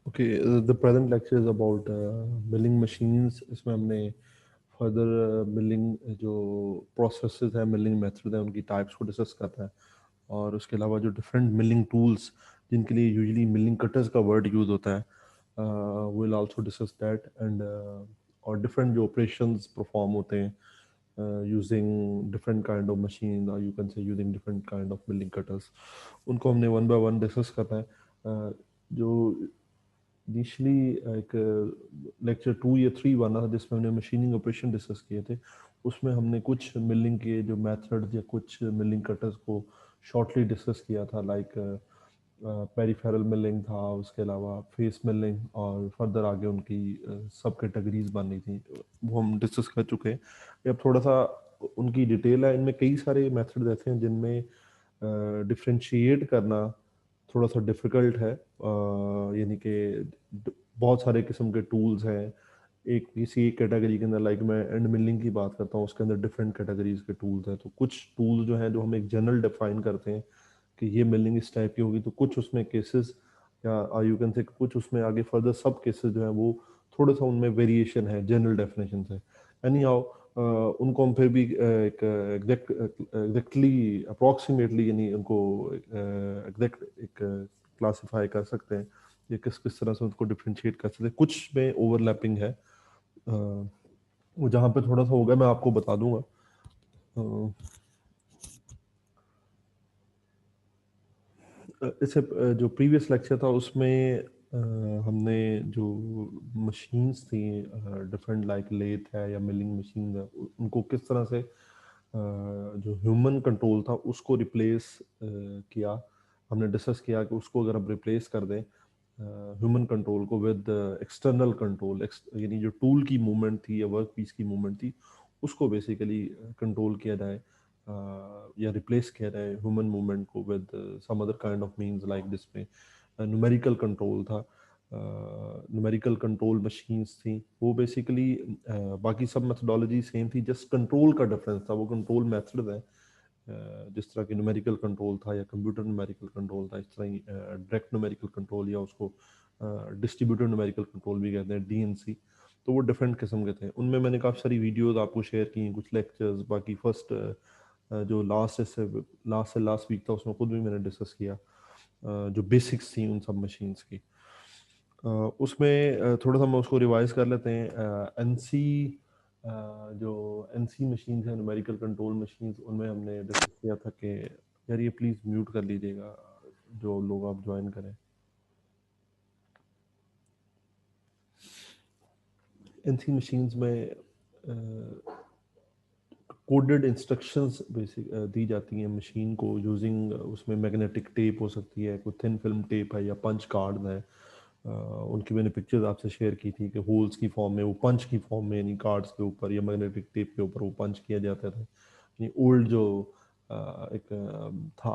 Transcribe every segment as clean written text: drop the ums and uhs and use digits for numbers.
Okay, the present lecture is about milling machines. इसमें हमने further milling जो processes हैं, मिलिंग मेथड हैं, उनकी टाइप्स को डिस्कस करता है, और उसके अलावा जो डिफरेंट मिलिंग टूल्स जिनके लिए यूजुअली मिलिंग कटर्स का वर्ड यूज़ होता है, will also discuss that, and और डिफरेंट जो ऑपरेशंस परफॉर्म होते हैं using different kind of machine, और you can say using different kind of milling cutters, उनको हमने वन बाय वन डिस्कस करना है। जो इनिशियली एक लेक्चर 2 या 3 बना था जिसमें हमने मशीनिंग ऑपरेशन डिस्कस किए थे, उसमें हमने कुछ मिलिंग के जो मेथड्स या कुछ मिलिंग कटर्स को शॉर्टली डिस्कस किया था, लाइक पेरिफेरल मिलिंग था, उसके अलावा फेस मिलिंग, और फर्दर आगे उनकी सब कैटेगरीज बन रही थी, वो हम डिस्कस कर चुके हैं। अब थोड़ा सा उनकी डिटेल है, इनमें कई सारे मेथड्स ऐसे हैं जिनमें डिफ्रेंशिएट करना थोड़ा सा डिफ़िकल्ट है, यानी कि बहुत सारे किस्म के टूल्स हैं एक किसी एक कैटेगरी के अंदर, लाइक मैं एंड मिलिंग की बात करता हूँ, उसके अंदर डिफरेंट कैटेगरीज के टूल्स हैं। तो कुछ टूल्स जो हैं जो हम एक जनरल डिफाइन करते हैं कि ये मिलिंग इस टाइप की होगी, तो कुछ उसमें केसेस या यू कैन से कुछ उसमें आगे फर्दर सब केसेस जो हैं वो थोड़ा सा उनमें वेरिएशन है जनरल डेफिनेशन से। एनी हाउ उनको हम फिर भी एक एग्जैक्टली अप्रॉक्सीमेटली, यानी उनको एग्जैक्ट एक क्लासिफाई कर सकते हैं, ये किस किस तरह से उनको डिफ्रेंशिएट कर सकते हैं। कुछ में ओवरलैपिंग है, वो जहाँ पे थोड़ा सा होगा मैं आपको बता दूंगा। इससे जो प्रीवियस लेक्चर था उसमें हमने जो मशीन्स थी डिफरेंट, लाइक लेथ है या मिलिंग मशीन है, उनको किस तरह से जो ह्यूमन कंट्रोल था उसको रिप्लेस किया। हमने डिस्कस किया कि उसको अगर हम रिप्लेस कर दें ह्यूमन कंट्रोल को विद एक्सटर्नल कंट्रोल, यानी जो टूल की मूवमेंट थी या वर्क पीस की मूवमेंट थी उसको बेसिकली कंट्रोल किया जाए, या रिप्लेस किया जाए ह्यूमन मूवमेंट को with some other kind of means, like जिसमें न्यूमेरिकल कंट्रोल था, न्यूमेरिकल कंट्रोल मशीन्स थी। वो बेसिकली बाकी सब मेथडोलॉजी सेम थी, जस्ट कंट्रोल का डिफरेंस था, वो कंट्रोल मेथड है। जिस तरह की न्यूमेरिकल कंट्रोल था या कंप्यूटर न्यूमेरिकल कंट्रोल था, इस तरह ही डायरेक्ट न्यूमेरिकल कंट्रोल या उसको डिस्ट्रीब्यूटेड न्यूमेरिकल कंट्रोल भी कहते हैं, डीएनसी। तो वो डिफरेंट किस्म के थे। उनमें मैंने काफ़ी सारी वीडियोस आपको शेयर की हैं, कुछ लेक्चर्स, बाकी फर्स्ट जो लास्ट से लास्ट वीक था उसमें खुद भी मैंने डिस्कस किया जो बेसिक्स थी उन सब मशीन्स की। उसमें थोड़ा सा मैं उसको रिवाइज कर लेते हैं। एनसी जो एनसी मशीन्स हैं, न्यूमेरिकल कंट्रोल मशीन्स, उनमें हमने डिस्कस किया था कि यार ये प्लीज़ म्यूट कर लीजिएगा जो लोग आप ज्वाइन करें। एनसी मशीन्स में कोडेड इंस्ट्रक्शंस बेसिक दी जाती हैं मशीन को यूजिंग, उसमें मैग्नेटिक टेप हो सकती है, कोई थिन फिल्म टेप है, या पंच कार्ड है। उनकी मैंने पिक्चर्स आपसे शेयर की थी कि होल्स की फॉर्म में, वो पंच की फॉर्म में, यानी कार्ड्स के ऊपर या मैग्नेटिक टेप के ऊपर वो पंच किया जाता था। यानी ओल्ड जो एक था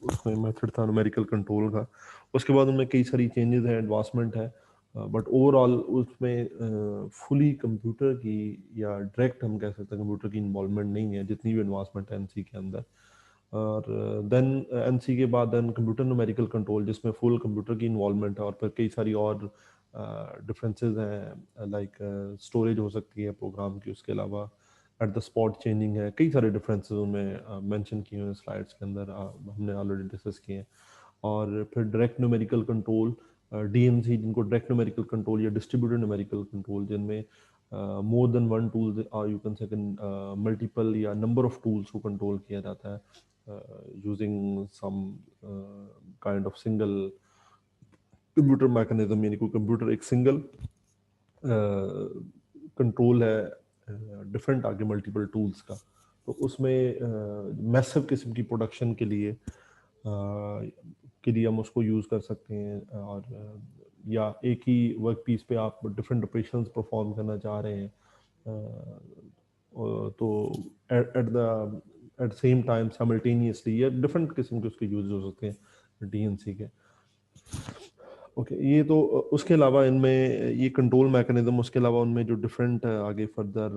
उसमें मेथड था न्यूमेरिकल कंट्रोल का। उसके बाद उनमें कई सारी चेंजेस हैं, एडवांसमेंट है, बट ओवरऑल उसमें फुली कंप्यूटर की या डायरेक्ट हम कह सकते हैं कंप्यूटर की इन्वॉल्वमेंट नहीं है, जितनी भी एडवांसमेंट है एनसी के अंदर। और देन एनसी के बाद देन कंप्यूटर न्यूमेरिकल कंट्रोल, जिसमें फुल कंप्यूटर की इन्वॉल्वमेंट है, और फिर कई सारी और डिफरेंसेस हैं, लाइक स्टोरेज हो सकती है प्रोग्राम की, उसके अलावा एट द स्पॉट चेंजिंग है, कई सारे डिफरेंसेस उनमें मेंशन किए हुए स्लाइड्स के अंदर, हमने ऑलरेडी डिस्कस किए हैं। और फिर डायरेक्ट न्यूमेरिकल कंट्रोल, डीएनसी, जिनको डायरेक्ट न्यूमेरिकल कंट्रोल या डिस्ट्रीब्यूटेड न्यूमेरिकल कंट्रोल, जिनमें मोर देन वन टूल्स और यू कैन से मल्टीपल या नंबर ऑफ टूल्स को कंट्रोल किया जाता है using some kind of single computer mechanism, यानी कोई कंप्यूटर एक सिंगल कंट्रोल है डिफरेंट आगे मल्टीपल टूल्स का। तो उसमें मैसिव किस्म की प्रोडक्शन के लिए हम उसको यूज़ कर सकते हैं, और या एक ही वर्क पीस पे आप डिफरेंट ऑपरेशंस परफॉर्म करना चाह रहे हैं, तो at the at same time simultaneously, या डिफरेंट किस्म के उसके यूज हो सकते हैं डीएनसी के। ओके, ये तो उसके अलावा इनमें ये कंट्रोल मैकेनिज्म, उसके अलावा उनमें जो डिफरेंट आगे फर्दर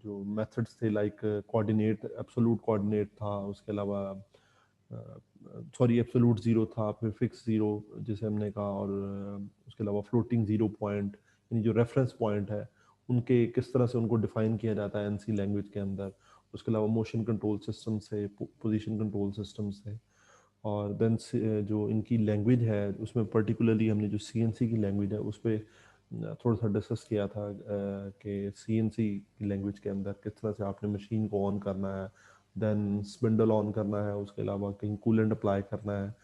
जो मेथड्स थे लाइक कोऑर्डिनेट, एब्सोलूट कोऑर्डिनेट था, उसके अलावा सॉरी एब्सोलूट ज़ीरो था, फिर फिक्स ज़ीरो जिसे हमने कहा, और उसके अलावा फ्लोटिंग ज़ीरो पॉइंट, यानी जो रेफरेंस पॉइंट है उनके किस तरह से उनको डिफाइन किया जाता है एनसी लैंग्वेज के अंदर। उसके अलावा मोशन कंट्रोल सिस्टम से, पोजीशन कंट्रोल सिस्टम से, और देन जो इनकी लैंग्वेज है उसमें पर्टिकुलरली हमने जो सीएनसी की लैंग्वेज है उस पर थोड़ा सा डिस्कस किया था कि सीएनसी की लैंग्वेज के अंदर किस तरह से आपने मशीन को ऑन करना है, देन स्पिंडल ऑन करना है, उसके अलावा कहीं कूलेंट अप्लाई करना है,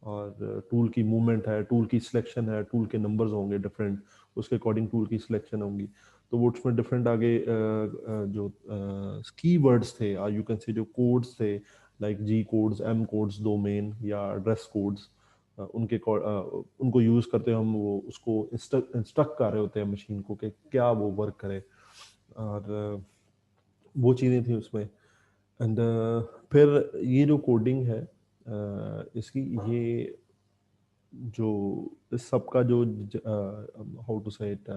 और टूल की मूवमेंट है, टूल की सिलेक्शन है, टूल के नंबर्स होंगे डिफरेंट, उसके अकॉर्डिंग टूल की सिलेक्शन होंगी। तो वो उसमें डिफरेंट आगे जो की वर्ड्स थे, यू कैन से जो कोड्स थे like G codes, M codes, domain या एड्रेस कोड्स, उनको यूज़ करते हम वो उसको इंस्ट्रक्ट कर रहे होते हैं मशीन को कि क्या वो वर्क करे, और वो चीज़ें थी उसमें। एंड फिर ये जो कोडिंग है इसकी, ये जो इस सब का जो हाउ टू से इट,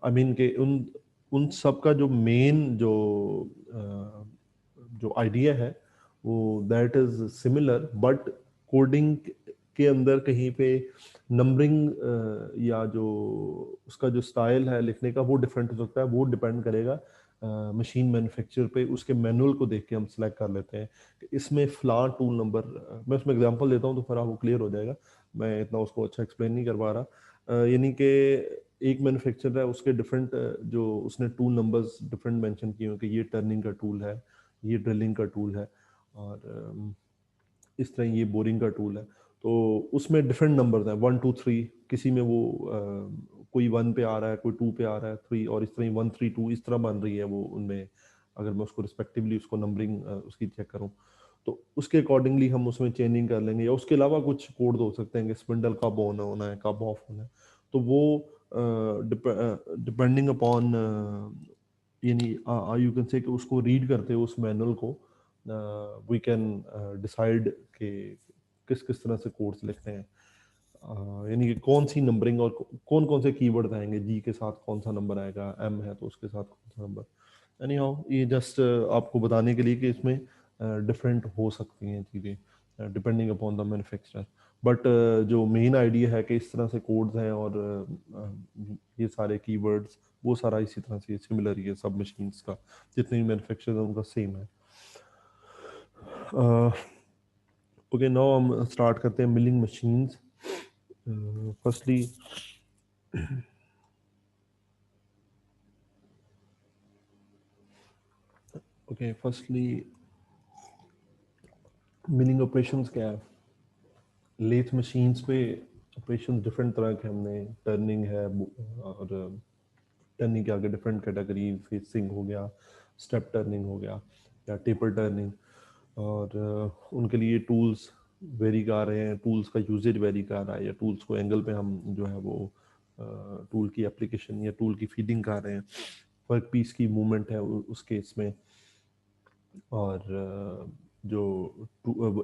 आई मीन के उन उन सब का जो मेन जो आइडिया है वो that is similar, but coding के अंदर कहीं पे नंबरिंग या जो उसका जो स्टाइल है लिखने का वो डिफरेंट हो सकता है। वो डिपेंड करेगा मशीन मैन्युफैक्चरर पे, उसके मैनुअल को देख के हम सिलेक्ट कर लेते हैं कि इसमें फला टूल नंबर, मैं उसमें एग्जांपल देता हूँ तो फिर आपको क्लियर हो जाएगा, मैं इतना उसको अच्छा एक्सप्लेन नहीं कर पा रहा। यानी कि एक मैन्युफैक्चरर है, उसके डिफरेंट जो उसने टूल नंबर्स डिफरेंट मेंशन किए हैं कि ये टर्निंग का टूल है, ये ड्रिलिंग का टूल है, और इस तरह ये बोरिंग का टूल है। तो उसमें डिफरेंट नंबर्स हैं, 1 2 3, किसी में वो कोई 1 पे आ रहा है, कोई 2 पे आ रहा है, 3, और इस तरह 1 3 2 इस तरह बन रही है वो उनमें, अगर मैं उसको रिस्पेक्टिवली उसको नंबरिंग उसकी चेक करूँ तो उसके अकॉर्डिंगली हम उसमें चेंजिंग कर लेंगे। या उसके अलावा कुछ कोड हो सकते हैं कि स्पिंडल कब ऑन होना है, कब ऑफ होना है, तो वो डिपेंडिंग अपॉन, यानी यू कैन से कि उसको रीड करते हो उस मैनुअल को, वी कैन डिसाइड कि किस किस तरह से कोड्स लिखते हैं, यानी कि कौन सी नंबरिंग और कौन कौन से कीवर्ड आएंगे, जी के साथ कौन सा नंबर आएगा, एम है तो उसके साथ कौन सा नंबर। एनी हाउ ये जस्ट आपको बताने के लिए कि इसमें डिफरेंट हो सकती हैं चीज़ें depending upon the manufacturer, but जो मेन आइडिया है कि इस तरह से कोड्स हैं और ये सारे कीवर्ड्स वो सारा इसी तरह से सिमिलर ही है, सब मशीन्स का जितने भी मैन्युफैक्चरर हैं उनका सेम है। ओके, नाउ हम स्टार्ट करते हैं milling machines. Firstly milling operations क्या है। लेथ मशीन्स पे ऑपरेशन डिफरेंट तरह के हमने, टर्निंग है, और टर्निंग के आगे डिफरेंट कैटेगरी, फेसिंग हो गया, स्टेप टर्निंग हो गया, या टेपर टर्निंग, और उनके लिए टूल्स वेरी कर रहे हैं, टूल्स का यूजेज वेरी कर रहा है, या टूल्स को एंगल पे हम जो है वो टूल की एप्लीकेशन या टूल की फीडिंग कर रहे हैं, वर्क पीस की मूवमेंट है उस केस में, और जो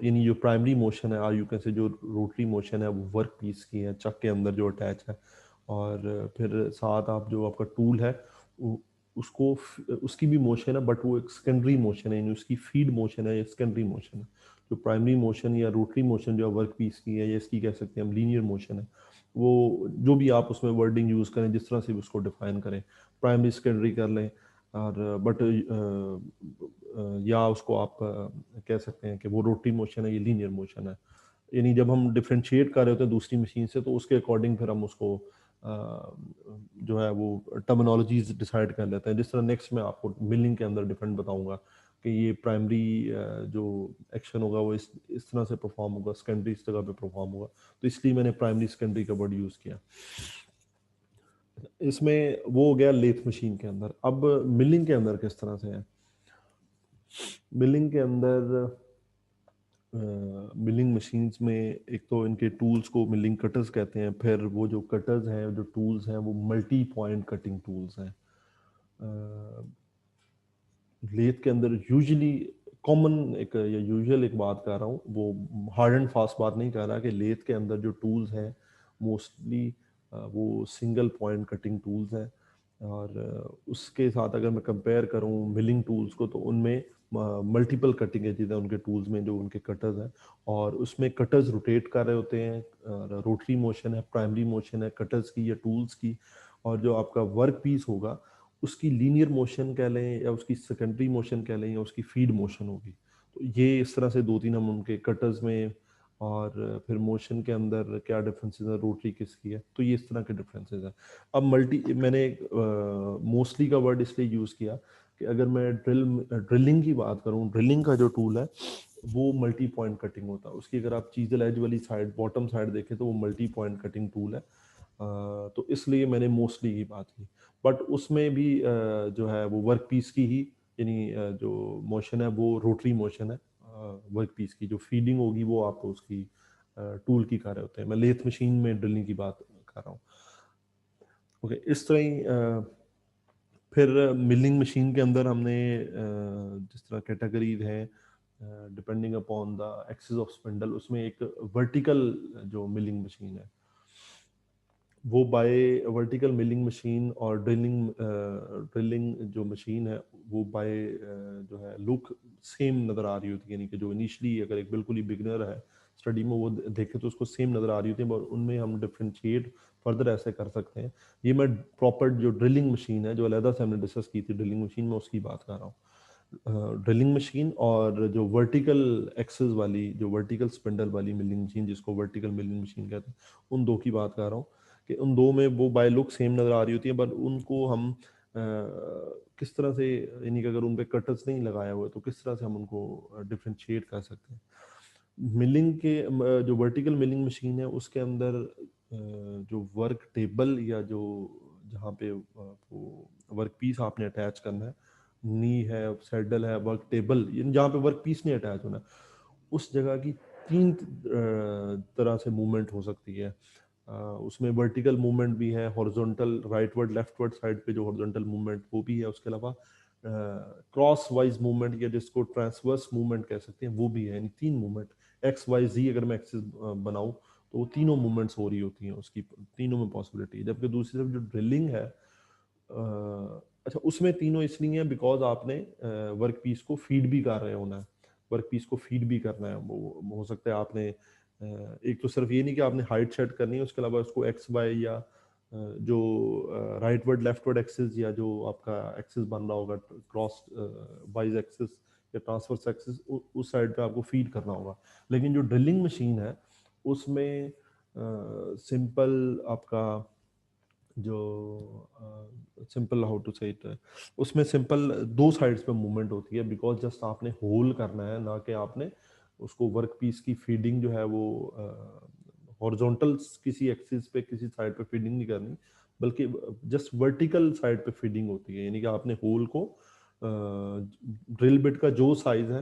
यानी जो प्राइमरी मोशन है, और यू कैन से जो रोटरी मोशन है वो वर्क पीस की है, चक के अंदर जो अटैच है, और फिर साथ आप जो आपका टूल है उसको उसकी भी मोशन है, बट वो एक सेकेंडरी मोशन है, यानी उसकी फीड मोशन है या सेकेंडरी मोशन है। जो प्राइमरी मोशन या रोटरी मोशन जो वर्क पीस की है, या इसकी कह सकते हैं हम लीनियर मोशन है, वो जो भी आप उसमें वर्डिंग यूज़ करें, जिस तरह से भी उसको डिफाइन करें, प्राइमरी सेकेंडरी कर लें, और बट या उसको आप कह सकते हैं कि वो रोटरी मोशन है, ये लीनियर मोशन है। यानी जब हम डिफ्रेंशिएट कर रहे होते हैं दूसरी मशीन से तो उसके अकॉर्डिंग फिर हम उसको जो है वो टर्मिनोलॉजीज डिसाइड कर लेते हैं। जिस तरह नेक्स्ट मैं आपको मिलिंग के अंदर डिफरेंट बताऊंगा कि ये प्राइमरी जो एक्शन होगा वो इस तरह से परफॉर्म होगा, सेकेंडरी इस जगह पे परफॉर्म होगा, तो इसलिए मैंने प्राइमरी सेकेंडरी का वर्ड यूज़ किया। इसमें वो हो गया लेथ मशीन के अंदर। अब मिलिंग के अंदर किस तरह से है। मिलिंग के अंदर मिलिंग मशीन्स में एक तो इनके टूल्स को मिलिंग कटर्स कहते हैं, फिर वो जो कटर्स हैं, जो टूल्स हैं, वो मल्टी पॉइंट कटिंग टूल्स हैं। लेथ के अंदर यूजुअली कॉमन एक या यूजुअल एक बात कर रहा हूँ, वो हार्ड एंड फास्ट बात नहीं कर रहा, कि लेथ के अंदर जो टूल्स हैं मोस्टली वो सिंगल पॉइंट कटिंग टूल्स हैं। और उसके साथ अगर मैं कंपेयर करूं मिलिंग टूल्स को, तो उनमें मल्टीपल कटिंग एजेस है उनके टूल्स में, जो उनके कटर्स हैं, और उसमें कटर्स रोटेट कर रहे होते हैं, रोटरी मोशन है, प्राइमरी मोशन है कटर्स की या टूल्स की, और जो आपका वर्क पीस होगा उसकी लीनियर मोशन कह लें या उसकी सेकेंडरी मोशन कह लें या उसकी फीड मोशन होगी। तो ये इस तरह से दो तीन हम उनके कटर्स में, और फिर मोशन के अंदर क्या डिफरेंसेस है, रोटरी किसकी है, तो ये इस तरह के डिफरेंसेस हैं। अब मल्टी मैंने मोस्टली का वर्ड इसलिए यूज़ किया कि अगर मैं ड्रिलिंग की बात करूं, ड्रिलिंग का जो टूल है वो मल्टी पॉइंट कटिंग होता है उसकी। अगर आप चीजल एज वाली साइड, बॉटम साइड देखें तो वो मल्टी पॉइंट कटिंग टूल है। तो इसलिए मैंने मोस्टली की बात की। बट उसमें भी जो है वो वर्क पीस की ही, यानी जो मोशन है वो रोटरी मोशन है। वर्क पीस की जो फीडिंग होगी वो आप उसकी टूल की कर रहे होते हैं। मैं लेथ मशीन में ड्रिलिंग की बात कर रहा हूँ। ओके, इस तरह ही फिर मिलिंग मशीन के अंदर हमने जिस तरह कैटेगरीज हैं depending upon the axis of spindle, उसमें एक वर्टिकल जो मिलिंग मशीन है वो बाय वर्टिकल मिलिंग मशीन, और ड्रिलिंग जो मशीन है वो बाय जो है लुक सेम नज़र आ रही होती है। यानी कि जो इनिशियली अगर एक बिल्कुल ही बिगनर है स्टडी में वो देखे तो उसको सेम नज़र आ रही होती है, और उनमें हम डिफ्रेंशिएट फर्दर ऐसे कर सकते हैं। ये मैं प्रॉपर जो ड्रिलिंग मशीन है जो अलहदा से हमने डिस्कस की थी ड्रिलिंग मशीन में, उसकी बात कर रहा हूँ। ड्रिलिंग मशीन और जो वर्टिकल एक्सेस वाली, जो वर्टिकल स्पिंडल वाली मिलिंग मशीन जिसको वर्टिकल मिलिंग मशीन कहते हैं, उन दो की बात कर रहा हूँ कि उन दो में वो बाय लुक सेम नज़र आ रही होती है, बट उनको हम किस तरह से, यानी कि अगर उन पे कटर्स नहीं लगाया हुआ है तो किस तरह से हम उनको डिफ्रेंशिएट कर सकते हैं। मिलिंग के जो वर्टिकल मिलिंग मशीन है उसके अंदर जो वर्क टेबल या जो जहाँ पे वो वर्क पीस आपने अटैच करना है, नी है, सैडल है, वर्क टेबल, जहाँ पे वर्क पीस नहीं अटैच होना, उस जगह की तीन तरह से मूवमेंट हो सकती है। उसमें वर्टिकल मूवमेंट भी है, हॉरिजॉन्टल राइटवर्ड लेफ्टवर्ड साइड पे जो हॉरिजॉन्टल मूवमेंट वो भी है, उसके अलावा क्रॉस वाइज मूवमेंट या जिसको ट्रांसवर्स मूवमेंट कह सकते हैं वो भी है। यानी तीन मूवमेंट एक्स वाई जी अगर मैं एक्सिस बनाऊं तो वो तीनों मूवमेंट्स हो रही होती हैं उसकी, तीनों में पॉसिबिलिटी है। जबकि दूसरी तरफ जो ड्रिलिंग है, अच्छा उसमें तीनों इसलिए हैं बिकॉज आपने वर्क पीस को फीड भी कर रहे होना है, वर्क पीस को फीड भी करना है। वो हो सकता है आपने एक तो सिर्फ ये नहीं कि आपने हाइट सेट करनी है, उसके अलावा उसको एक्स वाई या जो राइटवर्ड लेफ्टवर्ड एक्सिस या जो आपका एक्सिस बन रहा होगा क्रॉस वाइज एक्सिस या ट्रांसवर्स एक्सिस, उस साइड पे आपको फीड करना होगा। लेकिन जो ड्रिलिंग मशीन है उसमें सिंपल आपका जो सिंपल हाउ टू से इट, उसमें सिंपल दो साइड्स पे मूवमेंट होती है, बिकॉज जस्ट आपने होल करना है, ना कि आपने उसको वर्क पीस की फीडिंग जो है वो हॉरिजॉन्टल किसी एक्सिस पे किसी साइड पे फीडिंग नहीं करनी, बल्कि जस्ट वर्टिकल साइड पे फीडिंग होती है। यानी कि आपने होल को ड्रिल बिट का जो साइज है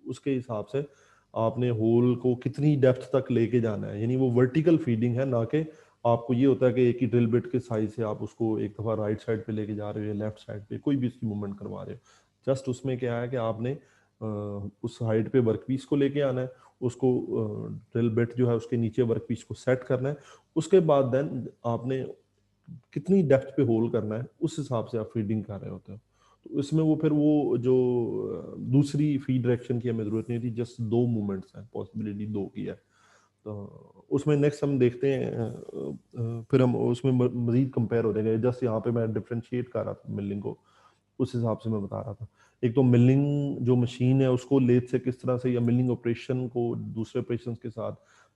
उसके हिसाब से आपने होल को कितनी डेप्थ तक लेके जाना है, यानी वो वर्टिकल फीडिंग है, ना कि आपको ये होता है कि एक ही ड्रिल बिट के साइज से आप उसको एक दफ़ा राइट साइड पे लेके जा रहे हो या लेफ्ट साइड पे कोई भी उसकी मूवमेंट करवा रहे हो। जस्ट उसमें क्या है कि आपने उस हाइट पे वर्क पीस को लेके आना है, उसको ड्रिल बिट जो है उसके नीचे वर्क पीस को सेट करना है, उसके बाद देन आपने कितनी डेप्थ पे होल करना है उस हिसाब से आप फीडिंग कर रहे होते हो। तो इसमें वो फिर वो जो दूसरी फीड डायरेक्शन की हमें जरूरत नहीं थी, जस्ट दो मूवमेंट्स हैं, पॉसिबिलिटी दो की है। तो उसमें नेक्स्ट हम देखते हैं फिर हम उसमें मजीद कंपेयर हो जाएंगे। जस्ट यहाँ पे मैं डिफ्रेंशिएट कर रहा था मिलिंग को, उस हिसाब से मैं बता रहा था। एक तो मिलिंग जो मशीन है उसको लेथ से किस तरह से, या मिलिंग ऑपरेशन को दूसरे ऑपरेशन के साथ,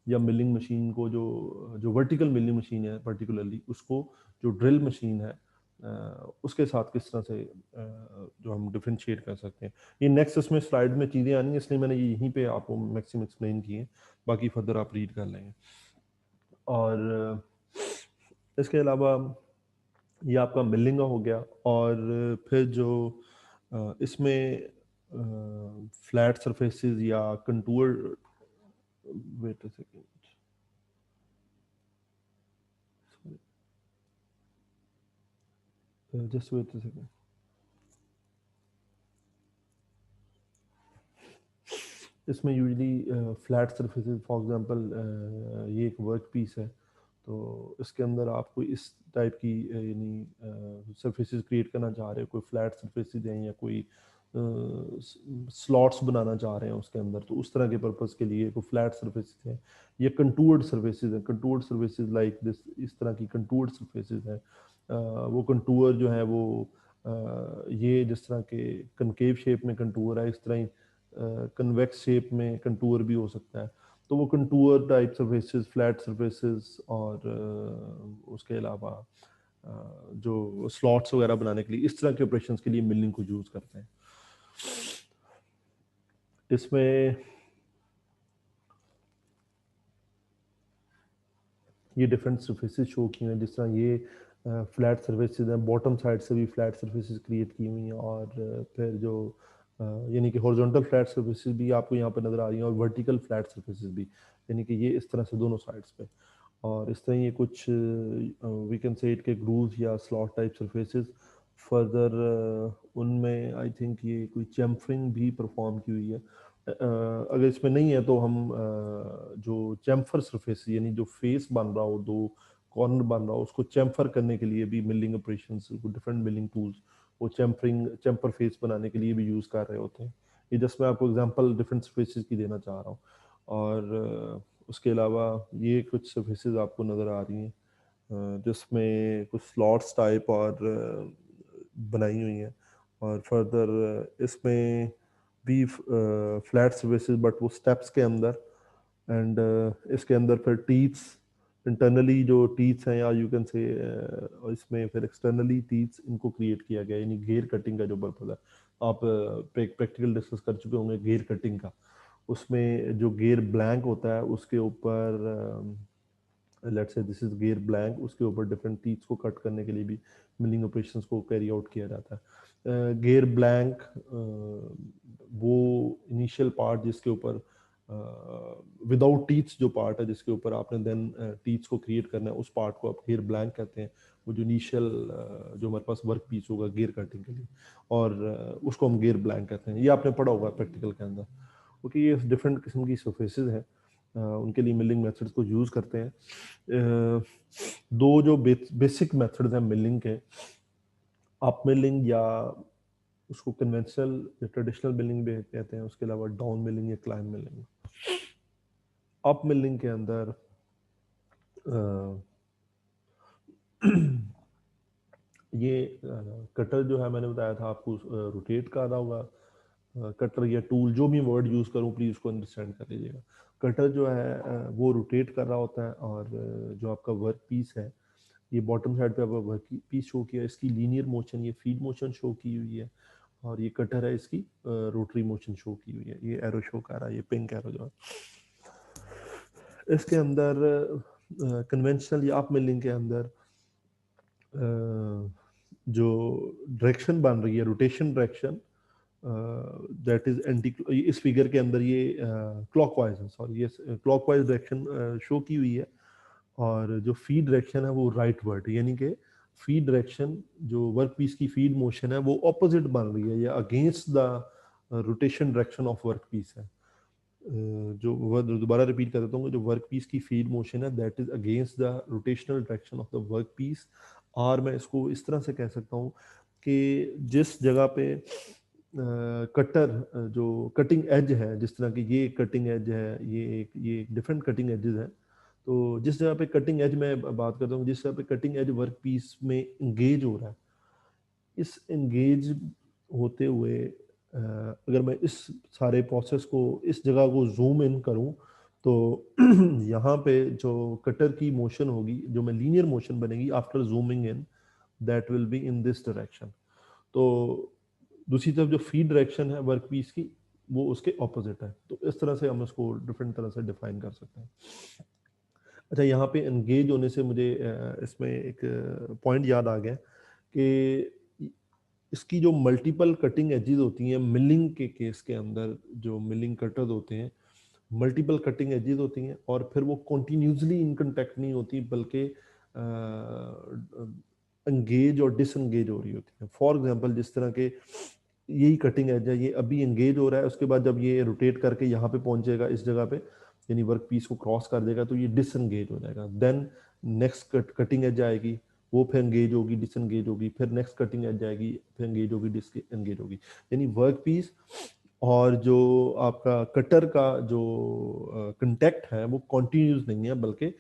या मिलिंग मशीन को जो जो वर्टिकल मिलिंग मशीन है पर्टिकुलरली उसको जो ड्रिल मशीन है उसके साथ किस तरह से जो हम डिफ्रेंशिएट कर सकते हैं। ये नेक्स्ट इसमें स्लाइड में चीज़ें आनी, इसलिए मैंने यहीं पे आपको मैक्सिमम एक्सप्लेन की है, बाकी फर्दर आप रीड कर लेंगे। और इसके अलावा ये आपका मिलिंग का हो गया, और फिर जो इसमें फ्लैट सरफेसेस या contour, wait a second, just wait a second, इसमें usually flat surfaces for example ये एक वर्क पीस है, तो इसके अंदर आप कोई इस टाइप की यानी सरफेसेस क्रिएट करना चाह रहे हो, कोई फ्लैट सरफेसेस हैं या कोई स्लॉट्स बनाना चाह रहे हैं उसके अंदर, तो उस तरह के पर्पस के लिए कोई फ्लैट सर्फेसिस हैं या कंटूर्ड सर्फेसिस हैं। कंटूर्ड सर्फेसिस लाइक दिस, इस तरह की कंटूर्ड सर्फेसिस हैं। वो कंटूर जो है वो ये जिस तरह के कनकेव शेप में कंटूर है, इस तरह ही कन्वेक्स शेप में कंटूर भी हो सकता है। तो वो contour type surfaces, flat surfaces और उसके अलावा जो स्लॉट्स वगैरह बनाने के लिए, इस तरह के ऑपरेशंस के लिए मिलिंग को यूज़ करते हैं। इसमें ये डिफरेंट सर्फेसिस शो की हुई हैं, जिस तरह ये फ्लैट सर्फेसिस हैं, बॉटम साइड से भी फ्लैट सर्फेसिस क्रिएट की हुई हैं, और फिर जो यानी कि हॉरिजॉन्टल फ्लैट सर्फेसिस भी आपको यहाँ पर नज़र आ रही हैं, और वर्टिकल फ्लैट सर्फेसिस भी, यानी कि ये इस तरह से दोनों साइड्स पे। और इस तरह ये कुछ वी कैन से इट के ग्रूव्स या स्लॉट टाइप सर्फेसिस। फर्दर उनमें आई थिंक ये कोई चैम्फरिंग भी परफॉर्म की हुई है। अगर इसमें नहीं है तो हम जो चैम्फर सरफेस यानी जो फेस बन रहा हो, दो कॉर्नर बन रहा हो, उसको चैम्फर करने के लिए भी milling operations, different milling tools वो चैम्पर फेस बनाने के लिए भी यूज़ कर रहे होते हैं। ये जस्ट मैं आपको एग्जांपल डिफरेंट सरफेसेस की देना चाह रहा हूँ। और उसके अलावा ये कुछ सर्फेसेस आपको नज़र आ रही हैं जिसमें कुछ स्लॉट्स टाइप और बनाई हुई हैं। और फर्दर इसमें भी फ्लैट सर्फेसेस बट वो स्टेप्स के अंदर, एंड इसके अंदर फिर टीथ्स, इंटरनली जो टीथ्स हैं, या यू कैन से इसमें फिर एक्सटर्नली टीथ्स इनको क्रिएट किया गया, यानी घेर कटिंग का जो पर्पज है। आप प्रैक्टिकल डिस्कस कर चुके होंगे घेर कटिंग का। उसमें जो घेर ब्लैंक होता है उसके ऊपर let's say this is gear blank, उसके ऊपर डिफरेंट टीथ्स को कट करने के लिए भी मिलिंग ऑपरेशंस को कैरी आउट किया जाता है। गेयर ब्लैंक वो इनिशियल पार्ट जिसके ऊपर विदाउट टीथ्स जो पार्ट है जिसके ऊपर आपने देन टीथ्स को क्रिएट करना है, उस पार्ट को आप गेयर ब्लैंक कहते हैं। वो जो इनिशियल जो हमारे पास वर्क पीस होगा गेयर कटिंग के लिए, और उसको हम गेयर ब्लैंक कहते हैं। ये आपने पढ़ा होगा प्रैक्टिकल के अंदर। ओके, ये डिफरेंट किस्म की सर्फेसेज हैं, उनके लिए मिलिंग मेथड्स को यूज़ करते हैं। दो जो बेसिक मेथड्स हैं मिलिंग के, अप मिलिंग या उसको कन्वेंशनल या ट्रेडिशनल मिलिंग भी कहते हैं, उसके अलावा डाउन मिलिंग या क्लाइंब मिलिंग। अप मिलिंग के अंदर ये कटर जो है मैंने बताया था आपको रोटेट कर रहा होगा। कटर या टूल, जो भी वर्ड यूज़ करूँ प्लीज़ उसको अंडरस्टैंड कर लीजिएगा। कटर जो है वो रोटेट कर रहा होता है, और जो आपका वर्क पीस है, ये बॉटम साइड पे आपका वर्क पीस शो किया, इसकी लीनियर मोशन, ये फीड मोशन शो की हुई है, और ये कटर है, इसकी रोटरी मोशन शो की हुई है। ये एरो शो कर रहा है, ये पिंक एरो जो है। इसके अंदर कन्वेंशनल या अप मिलिंग के अंदर जो डायरेक्शन बन रही है, rotation direction, that is anti, इस फिगर के अंदर ये क्लॉकवाइज है, सॉरी ये क्लॉकवाइज डायरेक्शन शो की हुई है। और जो फीड डायरेक्शन है वो राइट वर्ड, यानी कि फीड डायरेक्शन जो वर्क पीस की फीड मोशन है वो ऑपोजिट बन रही है, या against the rotation direction of work piece है। जो वर्ड दोबारा रिपीट कर देता हूँ, जो वर्क पीस की फीड मोशन है that is against the rotational direction of the work piece. और मैं इसको इस तरह से कह सकता हूँ कि जिस जगह पे कटर जो कटिंग एज है, जिस तरह की ये कटिंग एज है, ये डिफरेंट कटिंग एजेस हैं, तो जिस जगह पे कटिंग एज में बात करता हूँ, जिस जगह पे कटिंग एज वर्क पीस में इंगेज हो रहा है, इस इंगेज होते हुए अगर मैं इस सारे प्रोसेस को, इस जगह को जूम इन करूं, तो यहाँ पे जो कटर की मोशन होगी, जो मैं लीनियर मोशन बनेगी after zooming in, that will be in this direction. तो दूसरी तरफ जो फीड डायरेक्शन है वर्क पीस की, वो उसके ऑपोजिट है। तो इस तरह से हम उसको डिफरेंट तरह से डिफाइन कर सकते हैं। अच्छा, यहाँ पे एंगेज होने से मुझे इसमें एक पॉइंट याद आ गया कि इसकी जो मल्टीपल कटिंग एजेस होती हैं मिलिंग के केस के अंदर, जो मिलिंग कटर्स होते हैं, मल्टीपल कटिंग एजेस होती हैं, और फिर वो कॉन्टीन्यूसली इन कंटेक्ट नहीं होती, बल्कि एंगेज और डिसएंगेज हो रही होती है। फॉर एग्जांपल, जिस तरह के यही कटिंग एज है, ये अभी एंगेज हो रहा है, उसके बाद जब ये रोटेट करके यहाँ पे पहुंचेगा इस जगह पे, यानी वर्क पीस को क्रॉस कर देगा तो ये डिसएंगेज हो जाएगा। देन नेक्स्ट कटिंग एज आएगी, वो फिर एंगेज होगी, डिसएंगेज होगी, फिर नेक्स्ट कटिंग एज आएगी, फिर एंगेज होगी, डिसएंगेज होगी। यानी वर्क पीस और जो आपका कटर का जो कंटेक्ट है वो कॉन्टिन्यूस नहीं है, बल्कि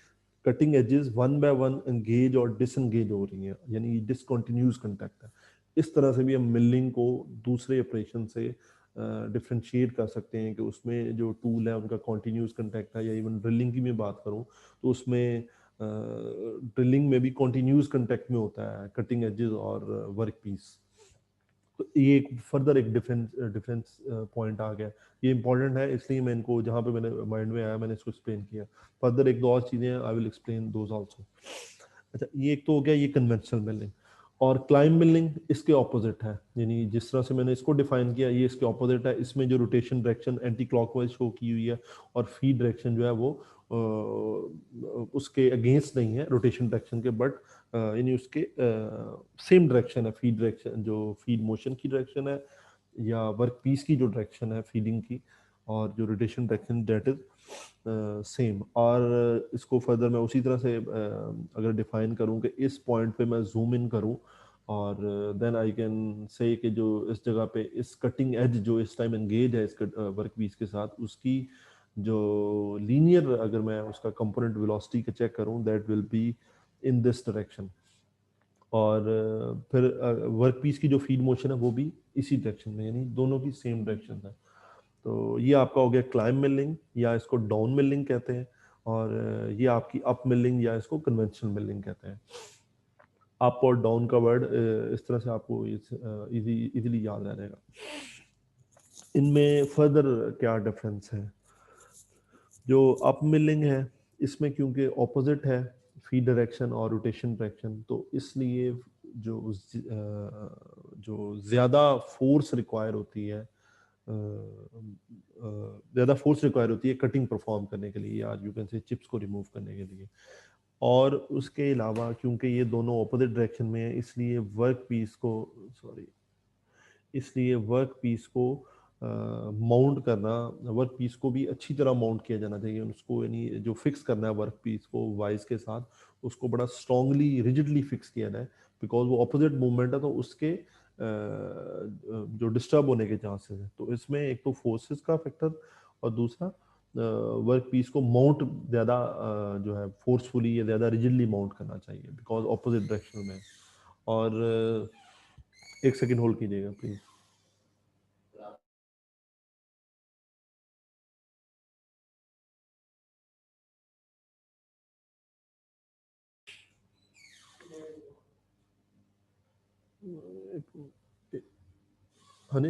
cutting edges one by one engage और डिसएंगेज हो रही हैं, यानी डिसकंटिन्यूस कंटेक्ट है। इस तरह से भी हम मिलिंग को दूसरे ऑपरेशन से डिफ्रेंशिएट कर सकते हैं कि उसमें जो टूल है उनका कॉन्टिन्यूस कंटेक्ट है। या इवन ड्रिलिंग की मैं बात करूं तो उसमें ड्रिलिंग में भी कॉन्टिन्यूस कंटेक्ट में होता है कटिंग एजेस और वर्क पीस। तो ये एक फर्दर एक डिफरेंस डिफरेंस पॉइंट आ गया। ये इंपॉर्टेंट है, इसलिए मैं इनको जहाँ पे मैंने माइंड में आया मैंने इसको एक्सप्लेन किया। फर्दर एक दो और चीज़ें I will explain those also. अच्छा, ये एक तो हो गया ये कन्वेंशनल मिलिंग। और क्लाइंब मिलिंग इसके ऑपोजिट है, यानी जिस तरह से मैंने इसको डिफाइन किया ये इसके ऑपोजिट है। इसमें जो rotation direction anti clockwise show की हुई है और फीड डायरेक्शन जो है वो उसके अगेंस्ट नहीं है रोटेशन डायरेक्शन के, बट यानी उसके सेम डायरेक्शन है। फीड डायरेक्शन जो फीड मोशन की डायरेक्शन है या वर्क पीस की जो डायरेक्शन है फीडिंग की, और जो rotation direction that is same. और इसको फर्दर मैं उसी तरह से अगर डिफाइन करूं कि इस पॉइंट पे मैं जूम इन करूं और देन आई कैन से कि जो इस जगह पे इस कटिंग एज जो इस टाइम एंगेज है इस वर्क पीस के साथ, उसकी जो लीनियर अगर मैं उसका कंपोनेंट वेलोसिटी का चेक करूं that will be in this direction. और फिर वर्क पीस की जो फीड मोशन है वो भी इसी डायरेक्शन में, यानी दोनों की सेम डायरेक्शन है। तो ये आपका हो गया क्लाइंब मिलिंग या इसको डाउन मिलिंग कहते हैं, और ये आपकी अप मिलिंग या इसको कन्वेंशनल मिलिंग कहते हैं। अप और डाउन का वर्ड इस तरह से आपको इजीली याद रह जाएगा। इनमें फर्दर क्या डिफरेंस है? जो अप मिलिंग है इसमें क्योंकि ऑपोजिट है फीड डायरेक्शन और रोटेशन डायरेक्शन, तो इसलिए जो ज़्यादा फोर्स रिक्वायर होती है, ज़्यादा फोर्स रिक्वायर होती है कटिंग परफॉर्म करने के लिए या यू कैन से चिप्स को रिमूव करने के लिए। और उसके अलावा क्योंकि ये दोनों ऑपोजिट डायरेक्शन में है इसलिए वर्क पीस को सॉरी इसलिए वर्क पीस को माउंट करना, वर्क पीस को भी अच्छी तरह माउंट किया जाना चाहिए। उसको यानी जो फिक्स करना है वर्क पीस को वाइज के साथ, उसको बड़ा स्ट्रांगली रिजिडली फिक्स किया जाए, बिकॉज वो अपोजिट मूवमेंट है तो उसके जो डिस्टर्ब होने के चांसेस है। तो इसमें एक तो फोर्सेस का फैक्टर और दूसरा वर्क पीस को माउंट ज़्यादा जो है फोर्सफुली या ज़्यादा रिजिडली माउंट करना चाहिए बिकॉज अपोजिट डायरेक्शन में। और एक सेकेंड होल्ड कीजिएगा प्लीज। हनी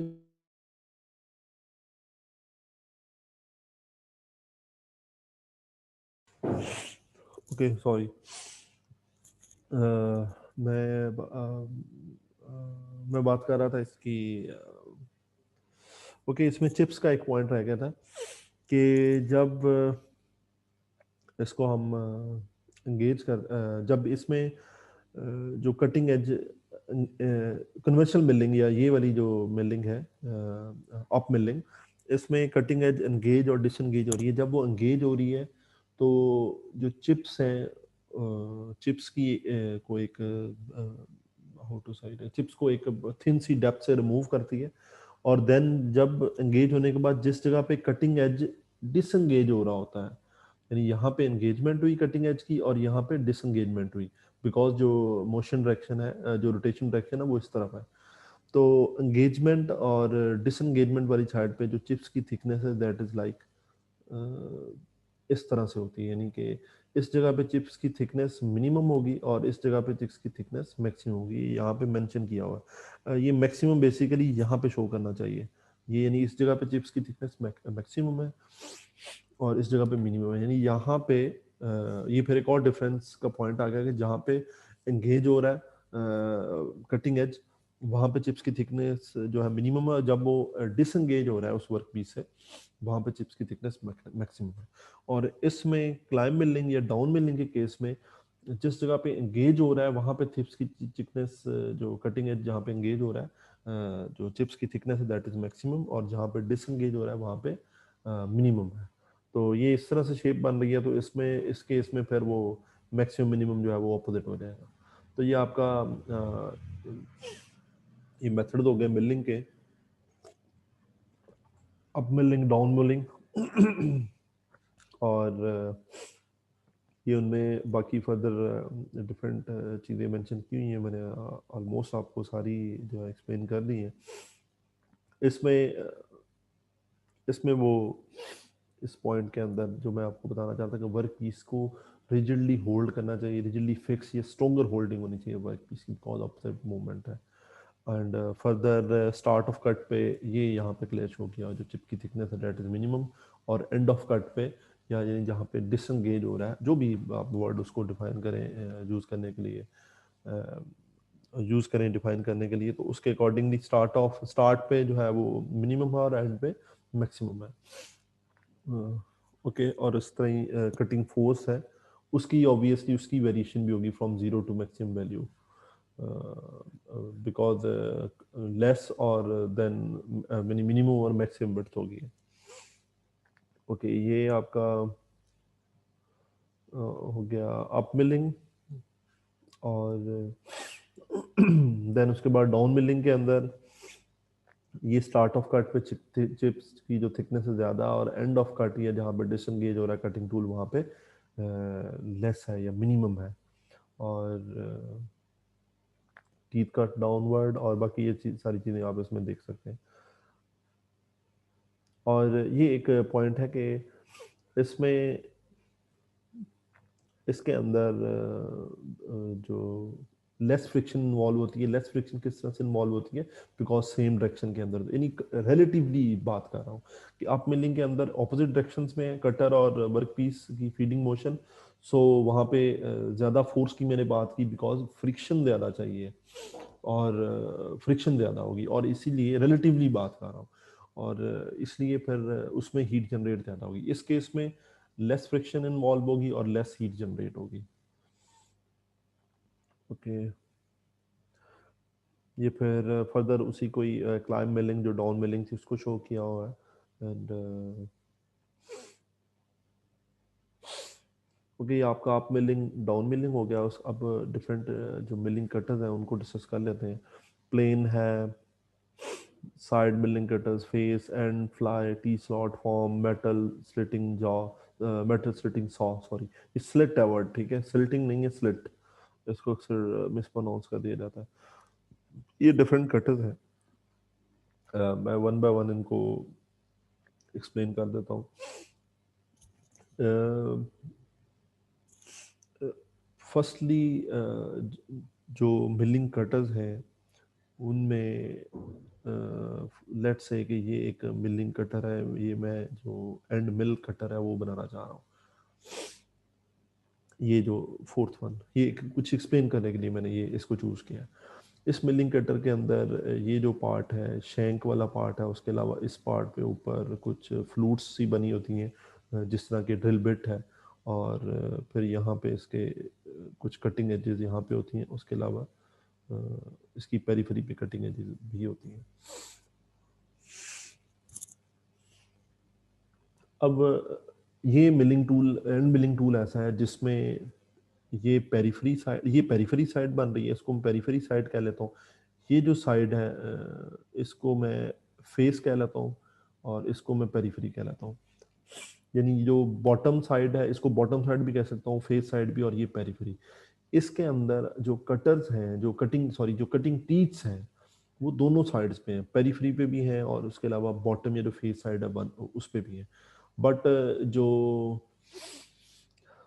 ओके सॉरी, मैं बात कर रहा था इसकी। ओके, इसमें चिप्स का एक पॉइंट रह गया था कि जब इसको हम एंगेज कर जब इसमें जो कटिंग एज कन्वेंशनल मिलिंग या ये वाली जो मिलिंग है अप मिलिंग, इसमें कटिंग एज एंगेज और डिसएंगेज हो रही है। जब वो एंगेज हो रही है तो जो चिप्स हैं चिप्स की को एक हाउ टू साइड चिप्स को एक थिन सी डेप्थ से रिमूव करती है। और देन जब एंगेज होने के बाद जिस जगह पे कटिंग एज डिसएंगेज हो रहा होता है, यानी यहाँ पे एंगेजमेंट हुई कटिंग एज की और यहाँ पे डिसएंगेजमेंट हुई, बिकॉज जो मोशन डायरेक्शन है जो रोटेशन डायरेक्शन है वो इस तरफ है। तो एंगेजमेंट और डिसएंगेजमेंट वाली साइड पे जो चिप्स की थिकनेस है दैट इज लाइक इस तरह से होती है, यानी कि इस जगह पे चिप्स की थिकनेस मिनिमम होगी और इस जगह पे चिप्स की थिकनेस मैक्सिमम होगी। यहाँ पे मेंशन किया हुआ है ये मैक्सिमम बेसिकली यहाँ पे शो करना चाहिए। ये यानी इस जगह पे चिप्स की थिकनेस मैक्सिमम है और इस जगह पे मिनिमम है, यानी यहाँ पे ये फिर एक और डिफरेंस का पॉइंट आ गया कि जहाँ पे एंगेज हो रहा है कटिंग एज, वहाँ पे चिप्स की थिकनेस जो है मिनिमम है। जब वो डिसएंगेज हो रहा है उस वर्क पीस से वहाँ पे चिप्स की थिकनेस मैक्सिमम है। और इसमें क्लाइंब मिलिंग या डाउन मिलिंग के केस में जिस जगह पे एंगेज हो रहा है वहाँ पे चिप्स की थिकनेस जो कटिंग एज जहाँ पे एंगेज हो रहा है जो चिप्स की थिकनेस है दैट इज मैक्सिमम, और जहाँ पे डिसएंगेज हो रहा है वहाँ पे मिनिमम है। तो ये इस तरह से शेप बन रही है, तो इसमें इस केस में फिर वो मैक्सिमम मिनिमम जो है वो ऑपोजिट हो जाएगा। तो ये आपका ये मेथड हो गए मिलिंग के। अप मिलिंग, डाउन मिलिंग और ये उनमें बाकी फर्दर डिफरेंट चीज़ें मेंशन की हुई हैं, मैंने ऑलमोस्ट आपको सारी जो है एक्सप्लेन कर दी हैं। इसमें इसमें वो इस पॉइंट के अंदर जो मैं आपको बताना चाहता था कि वर्क पीस को रिजिडली होल्ड करना चाहिए, रिजिडली फिक्स या स्ट्रोंगर होल्डिंग होनी चाहिए वर्क पीस की, बिकॉज ऑफ द मूवमेंट है। And further start of cut पे ये यहाँ पे क्लियर शो किया, जो चिप की थिकनेस है डेट इज मिनिमम, और एंड ऑफ कट पे या यानी जहाँ पे डिसंगेज हो रहा है, जो भी आप वर्ड उसको डिफाइन करें यूज़ करने के लिए, यूज़ करें डिफाइन करने के लिए, तो उसके अकॉर्डिंगली स्टार्ट पे जो है वो मिनिमम है और एंड पे मैक्सिमम है। ओके, और इस तरह ही कटिंग फोर्स है, उसकी ऑब्वियसली उसकी वेरिएशन भी होगी from zero to maximum value, because less और देन मिनिमम और मैक्सिमम विड्थ होगी। ओके, ये आपका हो गया अप मिलिंग, और देन उसके बाद डाउन मिलिंग के अंदर ये स्टार्ट ऑफ कट पे चिप्स की जो थिकनेस है ज़्यादा, और एंड ऑफ कट या जहाँ पे डिसंगेज हो रहा है कटिंग टूल वहाँ पे लेस है या मिनिमम है, और टीथ कट डाउनवर्ड, और बाकी ये सारी चीज़ें आप इसमें देख सकते हैं। और ये एक पॉइंट है कि इसमें इसके अंदर जो लेस फ्रिक्शन इन्वॉल्व होती है, लेस फ्रिक्शन किस तरह से इन्वॉल्व होती है, बिकॉज सेम डायरेक्शन के अंदर, यानी रिलेटिवली बात कर रहा हूँ कि अप मिलिंग के अंदर ऑपोजिट डायरेक्शंस में कटर और वर्क पीस की फीडिंग मोशन, सो वहाँ पे ज़्यादा फोर्स की मैंने बात की बिकॉज फ्रिक्शन ज़्यादा चाहिए, और फ्रिक्शन ज़्यादा होगी, और इसीलिए रिलेटिवली बात कर रहा हूँ, और इसलिए फिर उसमें हीट जनरेट ज़्यादा होगी। इस केस में लेस फ्रिक्शन इन्वॉल्व होगी और लेस हीट जनरेट होगी। ओके, ये फिर फर्दर उसी कोई क्लाइम मिलिंग जो डाउन मिलिंग थी उसको शो किया हुआ है। एंड ओके, आपका अप मिलिंग डाउन मिलिंग हो गया। उस अब डिफरेंट जो मिलिंग कटर्स हैं उनको डिस्कस कर लेते हैं। प्लेन है, side milling cutters, face and fly, T slot form, metal slitting jaw, metal slitting saw, sorry ये स्लिट है वर्ड, ठीक है, स्लिटिंग नहीं है, स्लिट, इसको अक्सर मिसप्रोनाउंस कर दिया जाता है। ये डिफरेंट कटर्स हैं, मैं वन बाय वन इनको एक्सप्लेन कर देता हूँ। फर्स्टली जो मिलिंग कटर्स हैं उनमें लेट्स से कि ये एक मिलिंग कटर है, ये मैं जो एंड मिल कटर है वो बनाना चाह रहा हूँ। ये जो फोर्थ वन, ये कुछ एक्सप्लेन करने के लिए मैंने ये इसको चूज़ किया। इस मिलिंग कटर के अंदर ये जो पार्ट है, शैंक वाला पार्ट है, उसके अलावा इस पार्ट पे ऊपर कुछ फ्लूट्स सी बनी होती हैं, जिस तरह के ड्रिल बिट है, और फिर यहाँ पे इसके कुछ कटिंग एजेस यहाँ पे होती हैं, उसके अलावा इसकी पेरीफेरी पे कटिंग एजेस भी होती हैं। अब ये milling tool, end milling tool ऐसा है जिसमें ये पेरीफेरी साइड बन रही है, इसको मैं पेरीफेरी साइड कह लेता हूँ। ये जो साइड है इसको मैं फेस कह लेता हूँ, और इसको मैं पेरीफेरी कह लेता हूँ। यानी जो बॉटम साइड है इसको बॉटम साइड भी कह सकता हूँ, फेस साइड भी, और ये पेरीफेरी। इसके अंदर जो कटर्स हैं, जो कटिंग टीथ्स हैं, वो दोनों साइड्स पे हैं, पेरीफेरी पे भी हैं, और उसके अलावा बॉटम या जो फेस साइड है उस पे भी है। बट जो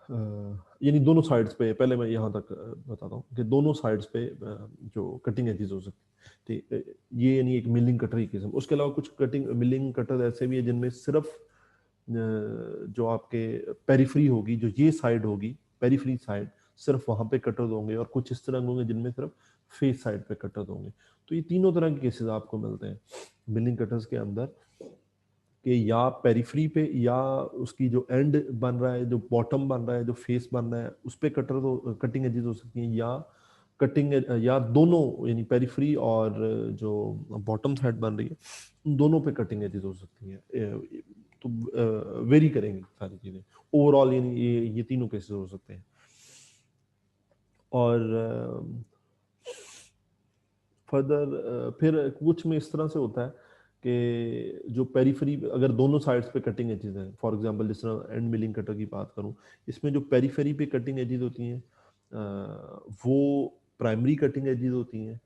यानी दोनों साइड्स पे, पहले मैं यहाँ तक बताता हूँ कि दोनों साइड्स पे जो कटिंग एजेस हो सकती है, ठीक ये यानी एक मिलिंग कटर की किस्म। उसके अलावा कुछ कटिंग मिलिंग कटर ऐसे भी है जिनमें सिर्फ जो आपके पेरीफ्री होगी, जो ये साइड होगी पेरीफ्री साइड, सिर्फ वहाँ पे कटर होंगे, और कुछ इस तरह होंगे जिनमें सिर्फ फेस साइड पे कटर होंगे। तो ये तीनों तरह के केसेस आपको मिलते हैं मिलिंग कटर्स के अंदर, कि या पेरिफेरी पे, या उसकी जो एंड बन रहा है, जो बॉटम बन रहा है, जो फेस बन रहा है, उस पे कटर तो कटिंग एजेस हो सकती हैं, या कटिंग या दोनों यानी पेरिफेरी और जो बॉटम साइड बन रही है, उन दोनों पे कटिंग एजेस हो सकती हैं। तो वेरी करेंगी सारी चीज़ें ओवरऑल, यानी ये तीनों केसेस हो सकते हैं। और फर्दर फिर कुछ में इस तरह से होता है कि जो पेरीफेरी, अगर दोनों साइड्स पे कटिंग एजेस हैं, फॉर एग्जांपल जिस तरह एंड मिलिंग कटर की बात करूं, इसमें जो पेरीफेरी पे कटिंग एजेस होती हैं वो प्राइमरी कटिंग एजेस होती हैं,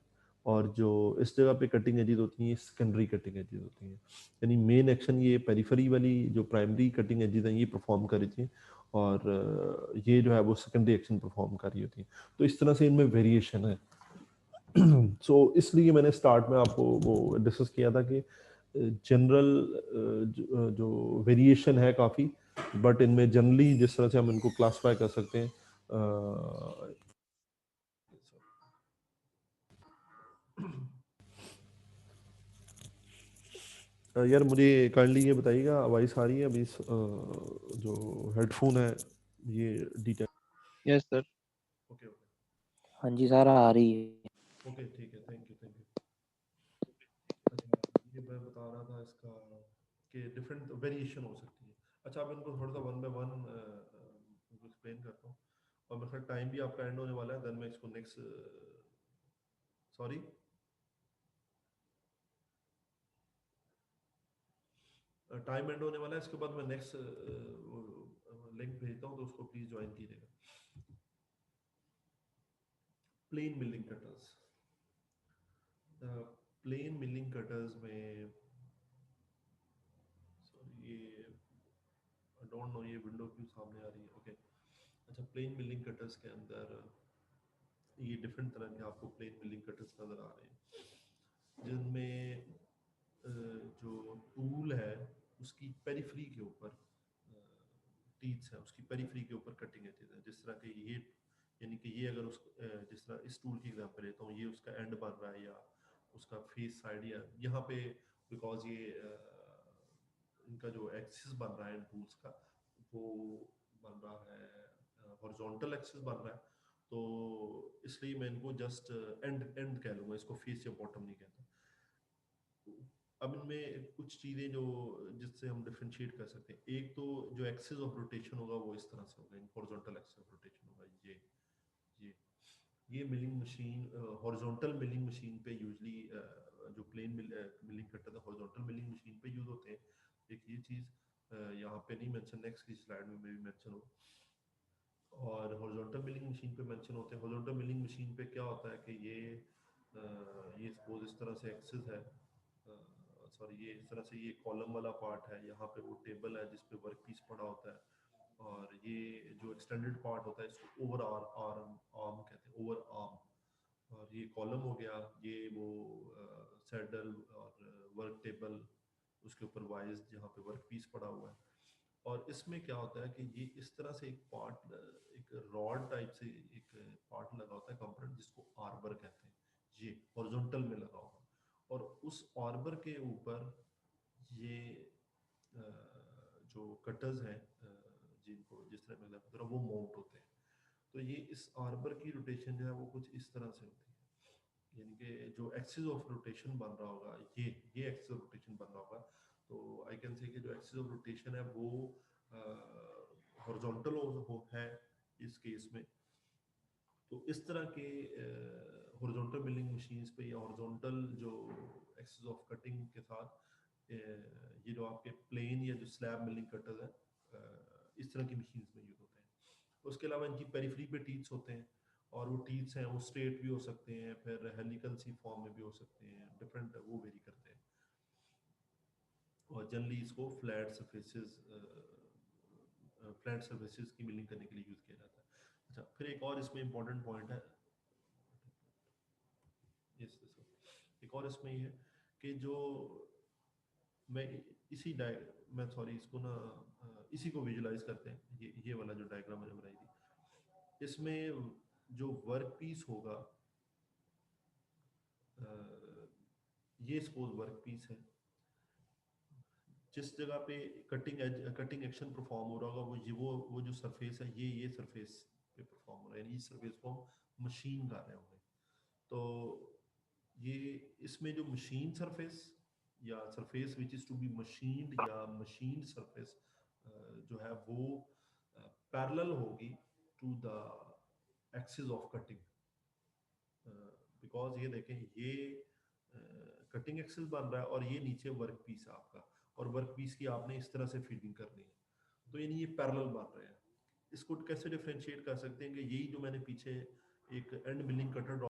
और जो इस जगह पे कटिंग एजेस होती हैं सेकेंडरी कटिंग एजेस होती हैं। यानी मेन एक्शन ये पेरीफेरी वाली जो प्राइमरी कटिंग एजेस हैं ये परफॉर्म कर रही थी, और ये जो है वो सेकेंडरी एक्शन परफॉर्म कर रही होती है। तो इस तरह से इनमें वेरिएशन है। सो इसलिए मैंने स्टार्ट में आपको वो डिस्कस किया था कि जनरल जो वेरिएशन है काफ़ी, बट इनमें जनरली जिस तरह से हम इनको क्लासिफाई कर सकते हैं यार मुझे काइंडली ये बताइएगा, आवाज़ आ रही है अभी जो हेडफोन है ये detail. Yes sir. Okay okay हाँ जी सर, आ रही है। ओके, ठीक है, थैंक यू थैंक यू। अच्छा, ये मैं बता रहा था इसका कि डिफरेंट वेरिएशन हो सकती है। अच्छा, अब इनको थोड़ा सा वन बाय वन एक्सप्लेन करता हूँ, और मेरे ख्याल टाइम भी आपका एंड होने वाला है, देन मैं इसको नेक्स्ट, सॉरी, टाइम एंड होने वाला है, इसके बाद मैं नेक्स्ट लिंक भेजता हूँ, तो उसको प्लीज़ ज्वाइन कीजिएगा। Plain milling cutters, plain milling cutters में, सॉरी ये आई डोंट नो ये विंडो क्यों सामने आ रही है। ओके, अच्छा, प्लेन मिलिंग कटर्स के अंदर ये डिफरेंट तरह के आपको प्लेन मिलिंग कटर्स नज़र आ रहे हैं, जिनमें जो टूल है उसकी पेरिफेरी के ऊपर टीथ्स है, उसकी पेरिफेरी के ऊपर कटिंग एजेस है। जिस तरह के ये, यानी कि ये अगर उस जिस तरह इस टूल की एग्जांपल लेता हूँ, ये उसका एंड बन रहा है या उसका फेस साइड, या यहाँ पे बिकॉज ये इनका जो एक्सिस बन रहा है इन टूल्स का, वो बन रहा है हॉरिजॉन्टल एक्सिस बन रहा है, तो इसलिए मैं इनको जस्ट एंड एंड कह लूँगा, इसको फेस या बॉटम नहीं कहता। अब इनमें कुछ चीज़ें जो जिससे हम डिफरेंशिएट कर सकते हैं, एक तो जो एक्सिस ऑफ रोटेशन होगा वो इस तरह से होगा, हॉरिजॉन्टल एक्सिस ऑफ रोटेशन होगा, ये ये milling machine, horizontal milling machine पे यूजली जो प्लेन मिलिंग कटर है हॉरिजॉन्टल मिलिंग मशीन पे यूज होते हैं। एक ये चीज़ यहाँ पे नहीं मेंशन, नेक्स्ट की स्लाइड में भी मेंशन हो, और हॉरिजॉन्टल मिलिंग मशीन पे मेंशन होते हैं। हॉरिजॉन्टल मिलिंग मशीन पे क्या होता है कि ये सपोज इस तरह से एक्सिस है, सॉरी ये इस तरह से ये कॉलम वाला पार्ट है, यहाँ पे वो टेबल है जिस पे वर्क पीस पड़ा होता है, और ये जो एक्सटेंडेड पार्ट होता है इसको ओवर आर्म आर्म कहते हैं, ओवर आर्म, और ये कॉलम हो गया, ये वो सैडल और वर्क टेबल, उसके ऊपर वाइज जहाँ पे वर्क पीस पड़ा हुआ है। और इसमें क्या होता है कि ये इस तरह से एक पार्ट, एक रॉड टाइप से एक पार्ट लगा होता है कंपोनेंट, जिसको आर्बर कहते हैं, ये हॉरिजॉन्टल में लगा होगा, और उस आर्बर के ऊपर ये जो कटर्स हैं जिनको जिस तरह मैं बता रहा हूँ वो माउंट होते हैं। तो ये इस आर्बर की रोटेशन जो है वो कुछ इस तरह से होती है, यानी कि जो एक्सिस ऑफ रोटेशन बन रहा होगा, ये एक्सिस ऑफ रोटेशन बन रहा होगा, तो आई कैन से कि जो एक्सिस ऑफ रोटेशन है वो हॉरिजॉन्टल है इस केस में। तो इस तरह के हॉरिजॉन्टल मिलिंग मशीन्स पे या हॉरिजॉन्टल जो एक्सिस ऑफ कटिंग के साथ ये जो आपके प्लेन या जो स्लैब मिलिंग कटर्स हैं इस तरह की मशीन्स में यूज होते हैं। उसके अलावा इनकी पेरिफेरी पे टीथ्स होते हैं, और वो टीथ्स हैं वो स्ट्रेट भी हो सकते हैं, फिर हेलिकल सी फॉर्म में भी हो सकते हैं, डिफरेंट वो वेरी करते हैं, और जनरली इसको फ्लैट सर्फेसिस की मिलिंग करने के लिए यूज किया जाता है। अच्छा, फिर एक और इसमें इंपॉर्टेंट पॉइंट है, एक और इसमें ये है कि जो मैं इसी मैं सॉरी इसको ना इसी को विजुलाइज करते हैं, ये वाला जो डायग्राम मैंने बनाई थी, इसमें जो वर्क पीस होगा, ये सपोज वर्क पीस है, जिस जगह पे कटिंग एक्शन परफॉर्म हो रहा होगा वो जो सरफेस है, ये सरफेस पे परफॉर्म हो रहा है, यानी इस सरफेस को हम मशीन कर रहे होंगे। तो ये इसमें जो मशीन सरफेस या surface which is to be machined या मशीन्ड सरफेस जो है वो पैरेलल होगी to the axis of cutting. Because ये देखें, ये कटिंग एक्सिस बन रहा है और ये नीचे वर्क पीस है आपका, और वर्क पीस की आपने इस तरह से फीडिंग करनी है, तो यानी ये पैरेलल बन रहे हैं। इसको कैसे डिफरेंशिएट कर सकते हैं कि यही जो मैंने पीछे एक एंड मिलिंग कटर